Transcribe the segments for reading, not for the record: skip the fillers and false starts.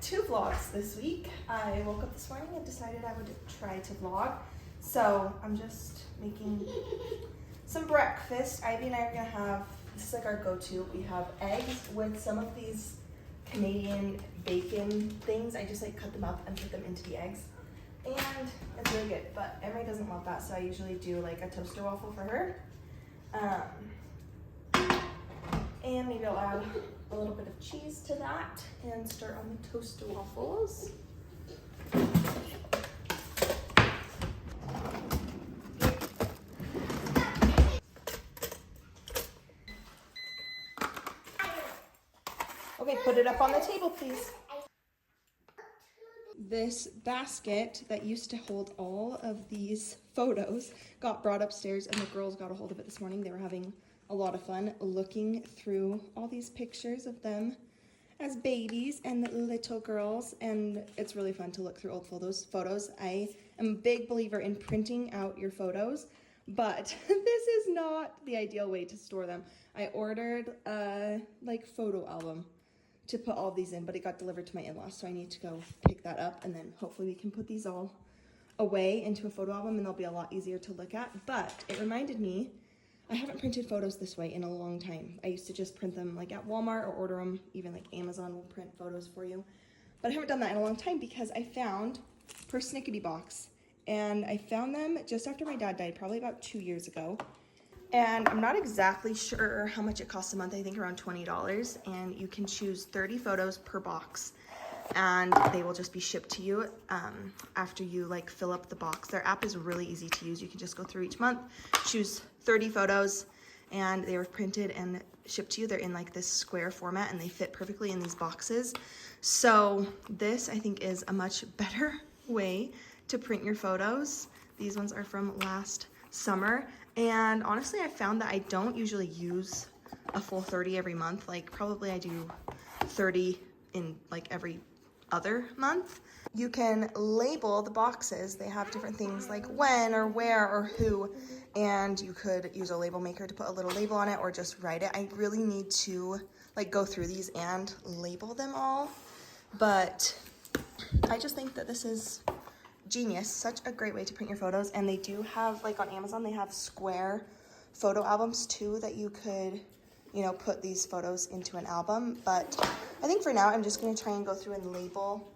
2 vlogs this week. I woke up this morning and decided I would try to vlog. So I'm just making some breakfast. Ivy and I are gonna have, this is like our go-to. We have eggs with some of these Canadian bacon things. I just like cut them up and put them into the eggs. And it's really good, but Emery doesn't love that, so I usually do like a toaster waffle for her. And maybe I'll add a little bit of cheese to that and start on the toaster waffles. Okay, put it up on the table, please. This basket that used to hold all of these photos got brought upstairs, and the girls got a hold of it this morning. They were having a lot of fun looking through all these pictures of them as babies and little girls, and it's really fun to look through old photos. I am a big believer in printing out your photos, but this is not the ideal way to store them. I ordered a photo album to put all of these in, but it got delivered to my in-laws, so I need to go pick that up, and then hopefully we can put these all away into a photo album, and they'll be a lot easier to look at. But it reminded me, I haven't printed photos this way in a long time. I used to just print them like at Walmart or order them, even like Amazon will print photos for you. But I haven't done that in a long time because I found persnickety box, and I found them just after my dad died, probably about 2 years ago. And I'm not exactly sure how much it costs a month. I think around $20, and you can choose 30 photos per box, and they will just be shipped to you after you like fill up the box. Their app is really easy to use. You can just go through each month, choose 30 photos, and they were printed and shipped to you. They're in like this square format, and they fit perfectly in these boxes. So this, I think, is a much better way to print your photos. These ones are from last summer, and honestly I found that I don't usually use a full 30 every month. Like probably I do 30 in like every other month. You can label the boxes. They have different things like when or where or who, and you could use a label maker to put a little label on it or just write it. I really need to like go through these and label them all, but I just think that this is genius. Such a great way to print your photos. And they do have, like on Amazon, they have square photo albums too that you could, you know, put these photos into an album. But I think for now I'm just going to try and go through and label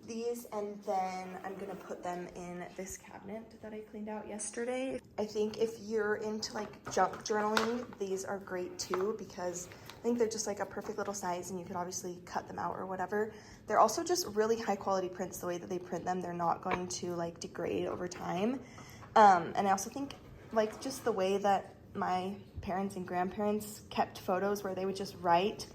these, and then I'm going to put them in this cabinet that I cleaned out yesterday. I think if you're into like junk journaling, these are great too, because I think they're just like a perfect little size, and you could obviously cut them out or whatever. They're also just really high quality prints. The way that they print them, they're not going to like degrade over time. And I also think like just the way that my parents and grandparents kept photos, where they would just write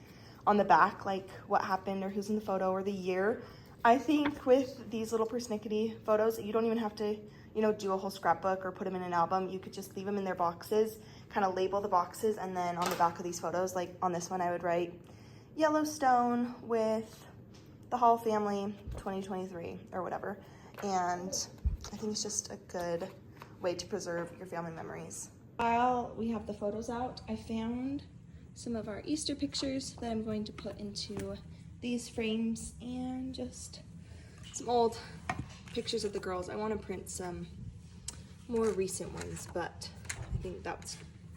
on the back like what happened or who's in the photo or the year. I think with these little persnickety photos, you don't even have to, you know, do a whole scrapbook or put them in an album. You could just leave them in their boxes, kind of label the boxes, and then on the back of these photos, like on this one, I would write Yellowstone with the Hall family 2023 or whatever. And I think it's just a good way to preserve your family memories. While we have the photos out, I found some of our Easter pictures that I'm going to put into these frames, and just some old pictures of the girls. I want to print some more recent ones, but I think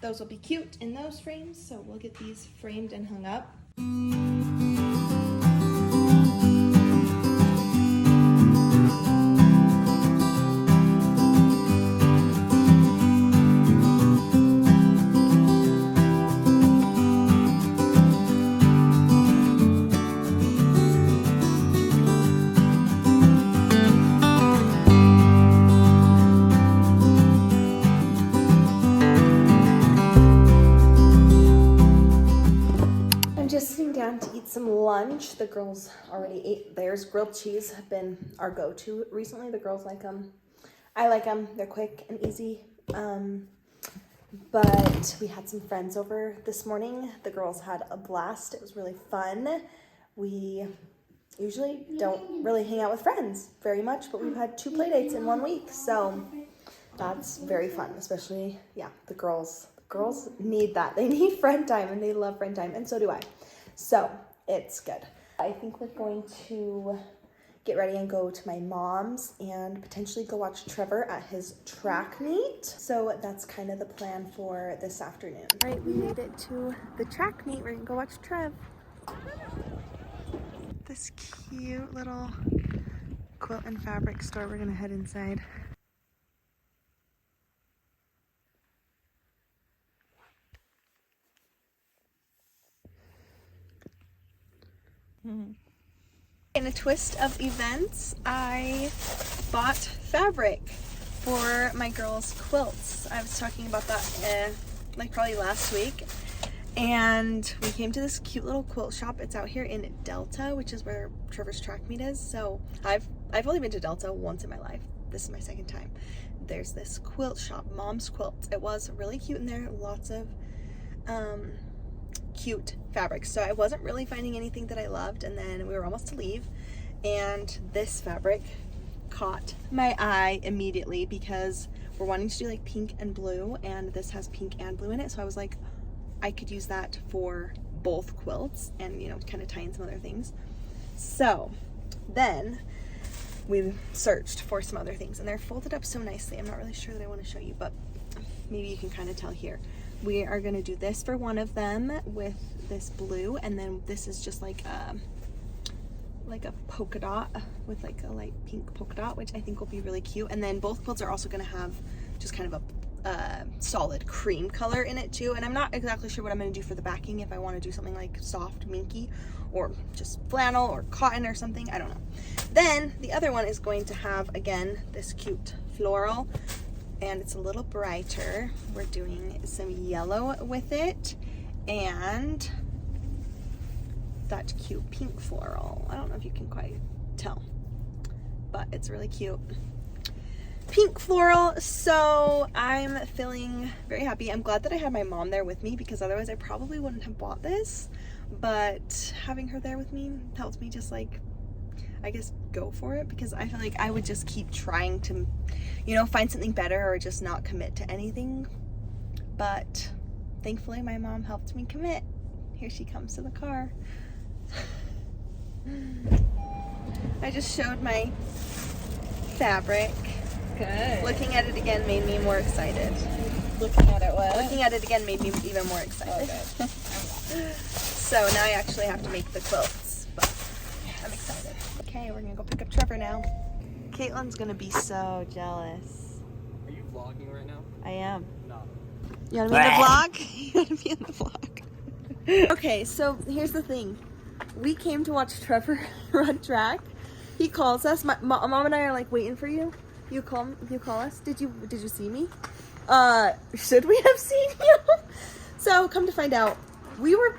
those will be cute in those frames, so we'll get these framed and hung up. To eat some lunch. The girls already ate theirs. Grilled cheese have been our go-to recently. The girls like them. I like them. They're quick and easy. But we had some friends over this morning. The girls had a blast. It was really fun. We usually don't really hang out with friends very much, but we've had 2 play dates in 1 week, so that's very fun. Especially, yeah, the girls need that. They need friend time, and they love friend time, and so do I. So it's good. I think we're going to get ready and go to my mom's and potentially go watch Trevor at his track meet. So that's kind of the plan for this afternoon. All right, we made it to the track meet. We're gonna go watch Trev. This cute little quilt and fabric store. We're gonna head inside. In a twist of events, I bought fabric for my girls' quilts. I was talking about that like probably last week. And we came to this cute little quilt shop. It's out here in Delta, which is where Trevor's track meet is. So I've only been to Delta once in my life. This is my second time. There's this quilt shop, Mom's Quilts. It was really cute in there. Lots of cute fabrics. So I wasn't really finding anything that I loved, and then we were almost to leave, and this fabric caught my eye immediately because we're wanting to do like pink and blue, and this has pink and blue in it. So I was like, I could use that for both quilts and, you know, kind of tie in some other things. So then we searched for some other things, and they're folded up so nicely. I'm not really sure that I want to show you, but maybe you can kind of tell here. We are going to do this for one of them with this blue, and then this is just like a polka dot with like a light pink polka dot, which I think will be really cute. And then both quilts are also going to have just kind of a solid cream color in it too. And I'm not exactly sure what I'm going to do for the backing, if I want to do something like soft minky or just flannel or cotton or something, I don't know. Then the other one is going to have, again, this cute floral, and it's a little brighter. We're doing some yellow with it and that cute pink floral. I don't know if you can quite tell, but it's really cute. Pink floral. So I'm feeling very happy. I'm glad that I had my mom there with me, because otherwise I probably wouldn't have bought this, but having her there with me helps me just like, I guess, go for it, because I feel like I would just keep trying to, you know, find something better or just not commit to anything. But thankfully my mom helped me commit. Here she comes to the car. I just showed my fabric. Good. Looking at it again made me more excited. Looking at it what? Looking at it again made me even more excited. Okay. So now I actually have to make the quilts, but I'm excited. Okay, we're gonna go pick up Trevor now. Caitlin's gonna be so jealous. Are you vlogging right now? I am. No. You wanna be in the vlog? You wanna be in the vlog? Okay, so here's the thing. We came to watch Trevor run track. He calls us. My mom and I are like waiting for you. You call us. Did you see me? Should we have seen you? So come to find out, we were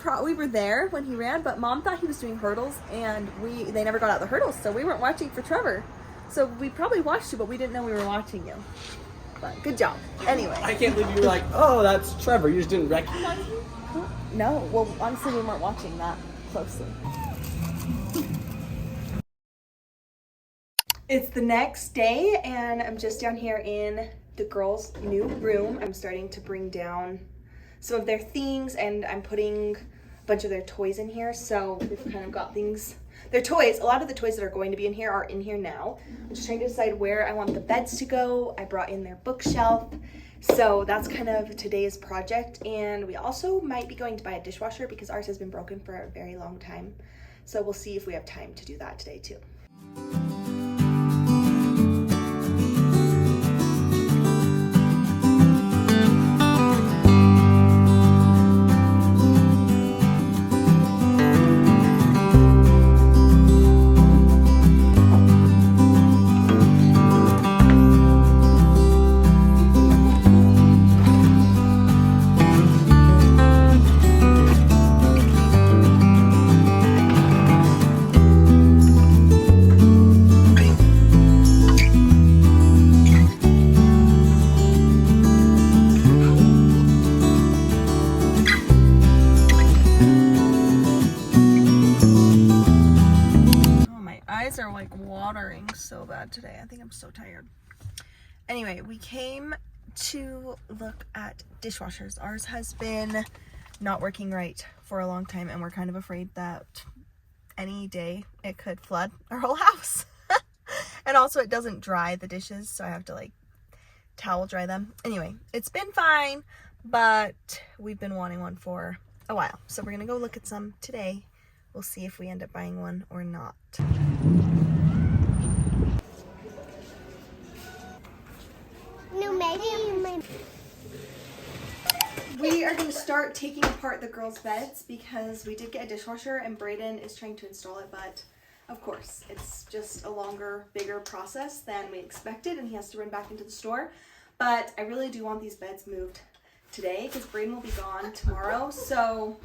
there when he ran, but Mom thought he was doing hurdles, and they never got out the hurdles, so we weren't watching for Trevor. So we probably watched you, but we didn't know we were watching you. But good job. Anyway. I can't believe you were like, oh, that's Trevor. You just didn't recognize me? No. Well, honestly, we weren't watching that closely. It's the next day, and I'm just down here in the girls' new room. I'm starting to bring down some of their things, and I'm putting a bunch of their toys in here. So we've kind of got things, their toys, a lot of the toys that are going to be in here are in here now. I'm just trying to decide where I want the beds to go. I brought in their bookshelf. So that's kind of today's project. And we also might be going to buy a dishwasher, because ours has been broken for a very long time. So we'll see if we have time to do that today too. Are like watering so bad today. I think I'm so tired. Anyway, we came to look at dishwashers. Ours has been not working right for a long time, and we're kind of afraid that any day it could flood our whole house. And also it doesn't dry the dishes, so I have to like towel dry them. Anyway, it's been fine, but we've been wanting one for a while. So we're gonna go look at some today. We'll see if we end up buying one or not. No, maybe you might. We are going to start taking apart the girls' beds because we did get a dishwasher and Brayden is trying to install it, but of course it's just a longer, bigger process than we expected and he has to run back into the store. But I really do want these beds moved today because Brayden will be gone tomorrow. So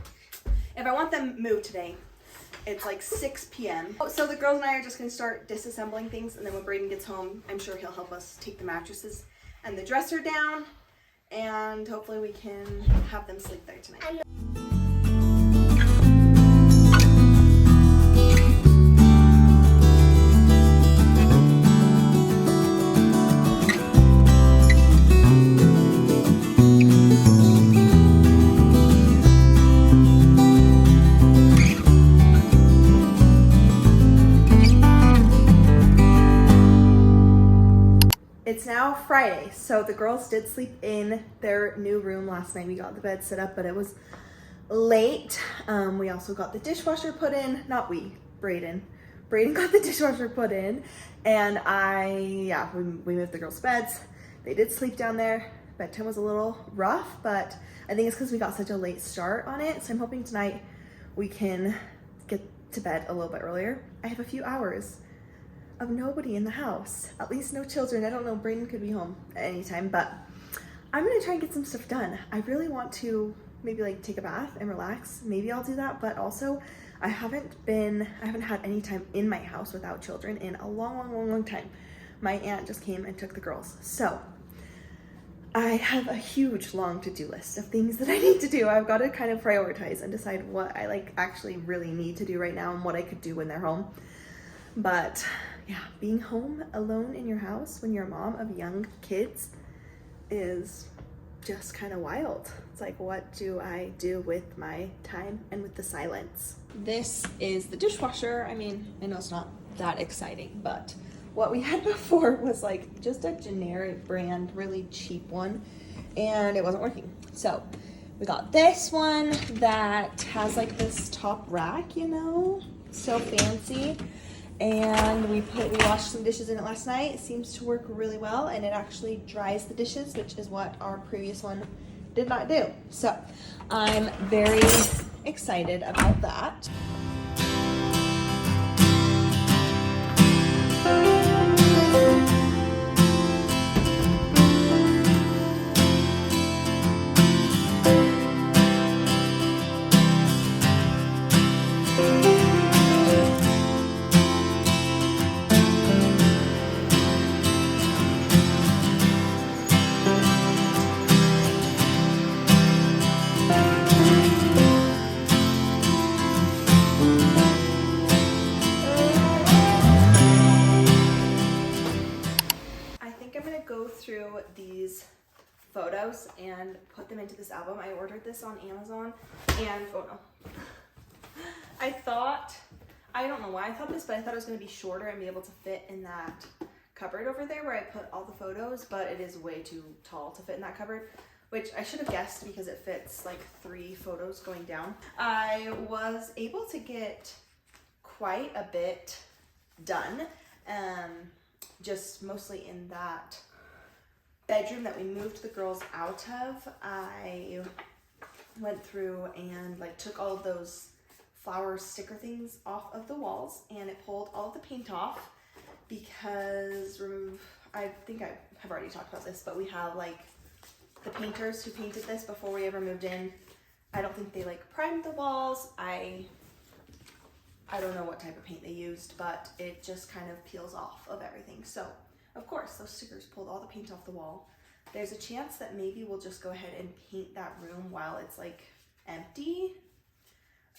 if I want them moved today, it's like 6 p.m. So the girls and I are just going to start disassembling things, and then when Brayden gets home, I'm sure he'll help us take the mattresses and the dresser down, and hopefully we can have them sleep there tonight. It's now Friday, so the girls did sleep in their new room last night. We got the bed set up, but it was late. We also got the dishwasher put in. Not we, Brayden. Brayden got the dishwasher put in, and we moved the girls' beds. They did sleep down there. Bedtime was a little rough, but I think it's because we got such a late start on it. So I'm hoping tonight we can get to bed a little bit earlier. I have a few hours of nobody in the house, at least no children. I don't know, Brayden could be home at any time, but I'm gonna try and get some stuff done. I really want to maybe like take a bath and relax. Maybe I'll do that, but also I haven't had any time in my house without children in a long time. My aunt just came and took the girls. So I have a huge long to-do list of things that I need to do. I've got to kind of prioritize and decide what I like actually really need to do right now and what I could do when they're home. But yeah, being home alone in your house when you're a mom of young kids is just kind of wild. It's like, what do I do with my time and with the silence? This is the dishwasher. I mean, I know it's not that exciting, but what we had before was like just a generic brand, really cheap one, and it wasn't working. So we got this one that has like this top rack, you know, so fancy. And we washed some dishes in it last night. It seems to work really well, and it actually dries the dishes, which is what our previous one did not do. So I'm very excited about that. Through these photos and put them into this album. I ordered this on Amazon, and I don't know why I thought this, but I thought it was going to be shorter and be able to fit in that cupboard over there where I put all the photos, but it is way too tall to fit in that cupboard, which I should have guessed because it fits like 3 photos going down. I was able to get quite a bit done, just mostly in that bedroom that we moved the girls out of. I went through and like took all of those flower sticker things off of the walls, and it pulled all of the paint off because I think I have already talked about this, but we have like the painters who painted this before we ever moved in. I don't think they like primed the walls. I don't know what type of paint they used, but it just kind of peels off of everything. So of course, those stickers pulled all the paint off the wall. There's a chance that maybe we'll just go ahead and paint that room while it's like empty.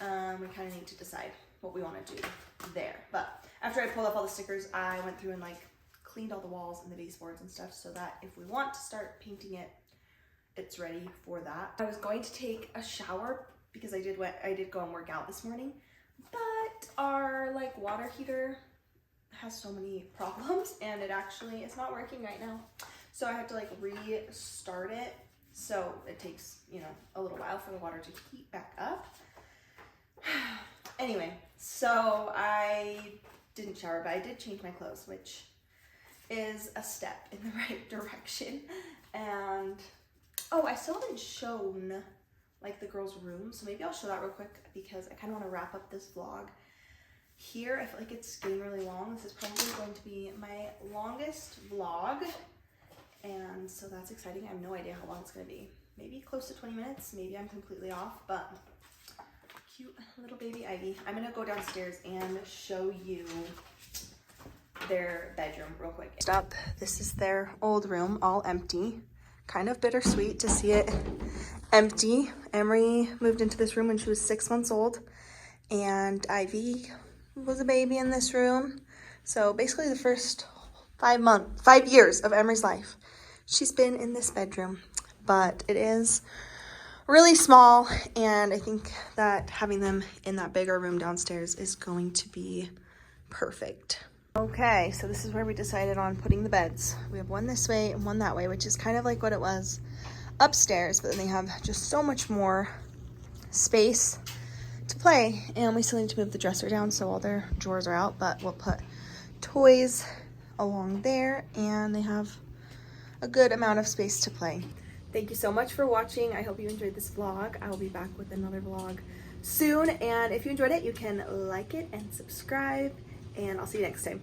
We kind of need to decide what we want to do there. But after I pulled off all the stickers, I went through and like cleaned all the walls and the baseboards and stuff so that if we want to start painting it, it's ready for that. I was going to take a shower because I did go and work out this morning, but our like water heater has so many problems and it actually is not working right now. So I had to like restart it. So it takes, you know, a little while for the water to heat back up. Anyway, so I didn't shower, but I did change my clothes, which is a step in the right direction. And oh, I still haven't shown like the girls' room, so maybe I'll show that real quick because I kind of want to wrap up this vlog here. I feel like it's getting really long. This is probably going to be my longest vlog, and so that's exciting. I have no idea how long it's going to be. Maybe close to 20 minutes. Maybe I'm completely off, but cute little baby Ivy. I'm going to go downstairs and show you their bedroom real quick. Stop. This is their old room, all empty. Kind of bittersweet to see it empty. Emery moved into this room when she was 6 months old, and Ivy was a baby in this room. So basically the first 5 years of Emery's life, she's been in this bedroom. But it is really small, and I think that having them in that bigger room downstairs is going to be perfect. Okay, so this is where we decided on putting the beds. We have one this way and one that way, which is kind of like what it was upstairs, but then they have just so much more space to play. And we still need to move the dresser down, so all their drawers are out, but we'll put toys along there, and they have a good amount of space to play. Thank you so much for watching. I hope you enjoyed this vlog. I will be back with another vlog soon, and if you enjoyed it, you can like it and subscribe, and I'll see you next time.